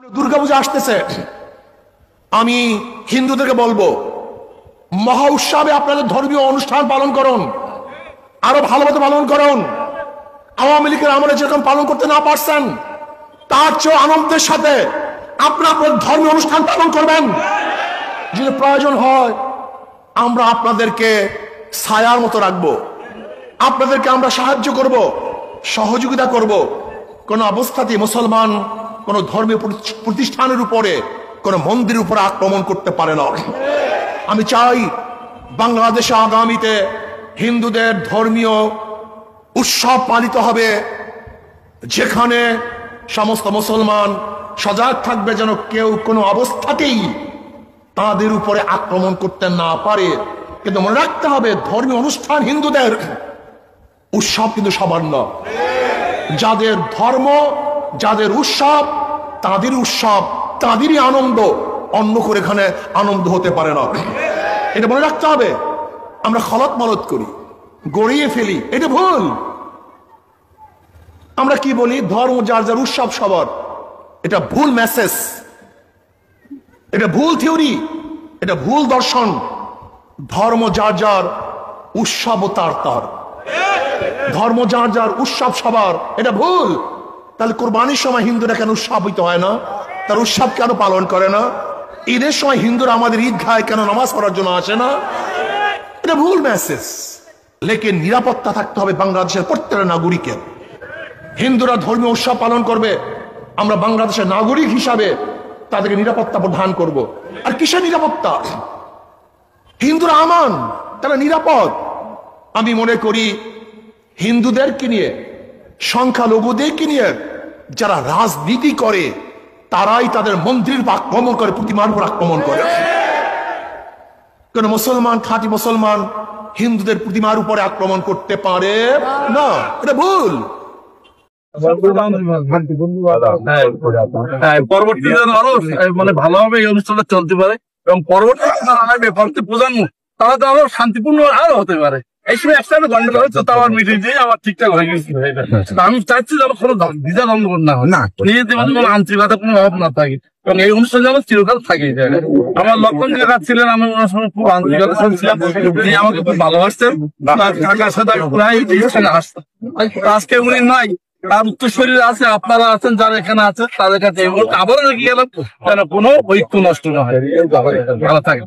দুর্গাপূজা আসতেছে, আমি হিন্দুদেরকে বলবো মহা উৎসবে আপনাদের ধর্মীয় অনুষ্ঠান পালন করুন, আরো ভালোমতো পালন করুন। আওয়ামী লীগের আমলে যেরকম পালন করতে না পারছেন তার চেয়ে আনন্দের সাথে আপনার ধর্মীয় অনুষ্ঠান পালন করবেন। যদি প্রয়োজন হয় আমরা আপনাদেরকে ছায়ার মতো রাখবো, আপনাদেরকে আমরা সাহায্য করব, সহযোগিতা করব। কোন অবস্থাতেই মুসলমান কোন ধর্মীয় প্রতিষ্ঠানের উপরে, কোন মন্দিরের উপরে আক্রমণ করতে পারে না। আমি চাই বাংলাদেশে আগামীতে হিন্দুদের ধর্মীয় উৎসব পালিত হবে, যেখানে সমস্ত মুসলমান সজাগ থাকবে যেন কেউ কোনো অবস্থাতেই তাদের উপরে আক্রমণ করতে না পারে। কিন্তু মনে রাখতে হবে ধর্মীয় অনুষ্ঠান হিন্দুদের, উৎসব কিন্তু সবার না। যাদের ধর্ম, যাদের উৎসব, তাদের উৎসব, তাদেরই আনন্দ, অন্য করে এখানে আনন্দ হতে পারে না। এটা মনে রাখতে হবে। আমরা খলত মলত করি, গড়িয়ে ফেলি, এটা ভুল। আমরা কি বলি ধর্ম যার যার উৎসব সবার, এটা ভুল মেসেজ, এটা ভুল থিওরি, এটা ভুল দর্শন। ধর্ম যার যার, উৎসব তার তার, ধর্ম যার যার, উৎসব সবার, এটা ভুল। তাহলে কোরবানির সময় হিন্দুরা কেন উৎসবিত হয় না? তার উৎসব কেন পালন করে না? ঈদের সময় হিন্দুরা আমাদের ঈদগাহে কেন নামাজ পড়ার জন্য আসে না? এটা ভুল মেসেজ। লেকিন নিরাপত্তা থাকতে হবে বাংলাদেশের প্রত্যেকটা নাগরিকের। হিন্দুরা ধর্মীয় উৎসব পালন করবে, আমরা বাংলাদেশের নাগরিক হিসাবে তাদেরকে নিরাপত্তা প্রদান করব। আর কিসের নিরাপত্তা? হিন্দুরা আমান, তারা নিরাপদ। আমি মনে করি হিন্দুদেরকে নিয়ে, সংখ্যালঘুদেরকে নিয়ে যারা রাজনীতি করে তারাই তাদের মন্দিরের আক্রমণ করে, প্রতিমার উপর আক্রমণ করে। কোন মুসলমান, খাঁটি মুসলমান হিন্দুদের প্রতিমার উপরে আক্রমণ করতে পারে না, এটা ভুল। পরবর্তীতে আরো মানে ভালোভাবে এই অনুষ্ঠানটা চলতে পারে এবং পরবর্তী প্রজন্ম তারা তো আরো শান্তিপূর্ণ আরো হতে পারে। এই সময় একসাথে গন্ডগোল হচ্ছে, তো আমার মিটিং দিয়ে আমার ঠিকঠাক হয়ে গেছে। আমি চাইছি যেন কোনো দ্বিধা দ্বন্দ্ব না হয়, নিজেদের মধ্যে কোনো আন্তরিকতা, কোনো অভাব না থাকে এবং এই অনুষ্ঠান যেন চিরকাল থাকে। আমার লক্ষণ কাকা ছিলেন, আমি ওনার সঙ্গে খুব আন্তরিকতা ছিলাম, তিনি আমাকে খুব ভালোবাসতেন। কাকার সাথে আমি প্রায় আসতাম। আজকে উনি নাই, তার উত্তরসূরি আছে, আপনারা আছেন, যারা এখানে আছে তাদের কাছে আবারও রেখে গেলাম যেন কোনো ঐক্য নষ্ট না হয়। ভালো থাকে।